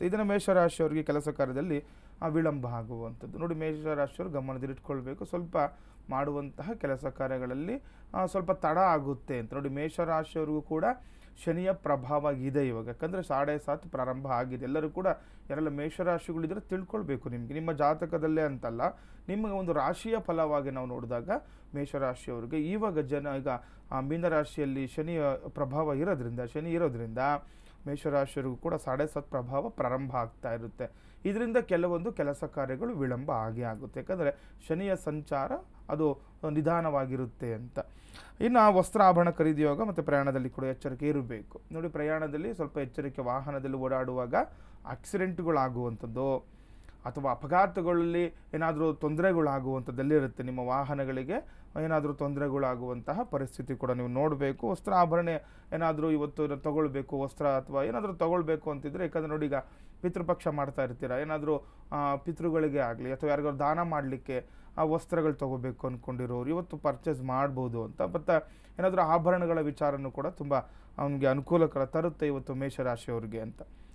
ಆಗುತ್ತೆ. ಇದನ್ನು ಮೇಷರಾಶಿಯವರಿಗೆ ಕೆಲಸ ಕಾರ್ಯದಲ್ಲಿ ವಿಳಂಬ ಆಗುವಂಥದ್ದು. ನೋಡಿ, ಮೇಷರಾಶಿಯವರು ಗಮನದಲ್ಲಿಟ್ಕೊಳ್ಬೇಕು, ಸ್ವಲ್ಪ ಮಾಡುವಂತಹ ಕೆಲಸ ಕಾರ್ಯಗಳಲ್ಲಿ ಸ್ವಲ್ಪ ತಡ ಆಗುತ್ತೆ ಅಂತ. ನೋಡಿ, ಮೇಷರಾಶಿಯವ್ರಿಗೂ ಕೂಡ ಶನಿಯ ಪ್ರಭಾವ ಇದೆ ಇವಾಗ, ಯಾಕಂದರೆ 7:30 ಪ್ರಾರಂಭ ಆಗಿದೆ. ಎಲ್ಲರೂ ಕೂಡ ಯಾರೆಲ್ಲ ಮೇಷರಾಶಿಗಳಿದ್ರೆ ತಿಳ್ಕೊಳ್ಬೇಕು, ನಿಮಗೆ ನಿಮ್ಮ ಜಾತಕದಲ್ಲೇ ಅಂತಲ್ಲ, ನಿಮಗೆ ಒಂದು ರಾಶಿಯ ಫಲವಾಗಿ ನಾವು ನೋಡಿದಾಗ ಮೇಷರಾಶಿಯವರಿಗೆ ಇವಾಗ ಈಗ ಮೀನರಾಶಿಯಲ್ಲಿ ಶನಿಯ ಪ್ರಭಾವ ಇರೋದ್ರಿಂದ, ಶನಿ ಇರೋದ್ರಿಂದ ಮೇಷರಾಶಿಯವರಿಗೂ ಕೂಡ 7:30 ಪ್ರಭಾವ ಪ್ರಾರಂಭ ಆಗ್ತಾ ಇರುತ್ತೆ. ಇದರಿಂದ ಕೆಲವೊಂದು ಕೆಲಸ ಕಾರ್ಯಗಳು ವಿಳಂಬ ಆಗೇ ಆಗುತ್ತೆ, ಯಾಕಂದರೆ ಶನಿಯ ಸಂಚಾರ ಅದು ನಿಧಾನವಾಗಿರುತ್ತೆ ಅಂತ. ಇನ್ನು ವಸ್ತ್ರಾಭರಣ ಖರೀದಿಯುವಾಗ ಮತ್ತು ಪ್ರಯಾಣದಲ್ಲಿ ಕೂಡ ಎಚ್ಚರಿಕೆ ಇರಬೇಕು. ನೋಡಿ, ಪ್ರಯಾಣದಲ್ಲಿ ಸ್ವಲ್ಪ ಎಚ್ಚರಿಕೆ, ವಾಹನದಲ್ಲಿ ಓಡಾಡುವಾಗ ಆಕ್ಸಿಡೆಂಟ್ಗಳಾಗುವಂಥದ್ದು ಅಥವಾ ಅಪಘಾತಗಳಲ್ಲಿ ಏನಾದರೂ ತೊಂದರೆಗಳಾಗುವಂಥದ್ದಲ್ಲಿರುತ್ತೆ. ನಿಮ್ಮ ವಾಹನಗಳಿಗೆ ಏನಾದರೂ ತೊಂದರೆಗಳಾಗುವಂತಹ ಪರಿಸ್ಥಿತಿ ಕೂಡ ನೀವು ನೋಡಬೇಕು. ವಸ್ತ್ರಾಭರಣ ಏನಾದರೂ ಇವತ್ತು ತೊಗೊಳ್ಬೇಕು, ವಸ್ತ್ರ ಅಥವಾ ಏನಾದರೂ ತೊಗೊಳ್ಬೇಕು ಅಂತಿದ್ರೆ, ಯಾಕಂದರೆ ನೋಡಿ, ಈಗ ಪಿತೃಪಕ್ಷ ಮಾಡ್ತಾ ಇರ್ತೀರ, ಏನಾದರೂ ಪಿತೃಗಳಿಗೆ ಆಗಲಿ ಅಥವಾ ಯಾರಿಗಾದ್ರು ದಾನ ಮಾಡಲಿಕ್ಕೆ ವಸ್ತ್ರಗಳು ತೊಗೋಬೇಕು ಅಂದ್ಕೊಂಡಿರೋರು ಇವತ್ತು ಪರ್ಚೇಸ್ ಮಾಡ್ಬೋದು ಅಂತ. ಮತ್ತು ಏನಾದರೂ ಆಭರಣಗಳ ವಿಚಾರನೂ ಕೂಡ ತುಂಬ ಅವನಿಗೆ ಅನುಕೂಲಕರ ತರುತ್ತೆ ಇವತ್ತು ಮೇಷರಾಶಿಯವ್ರಿಗೆ ಅಂತ.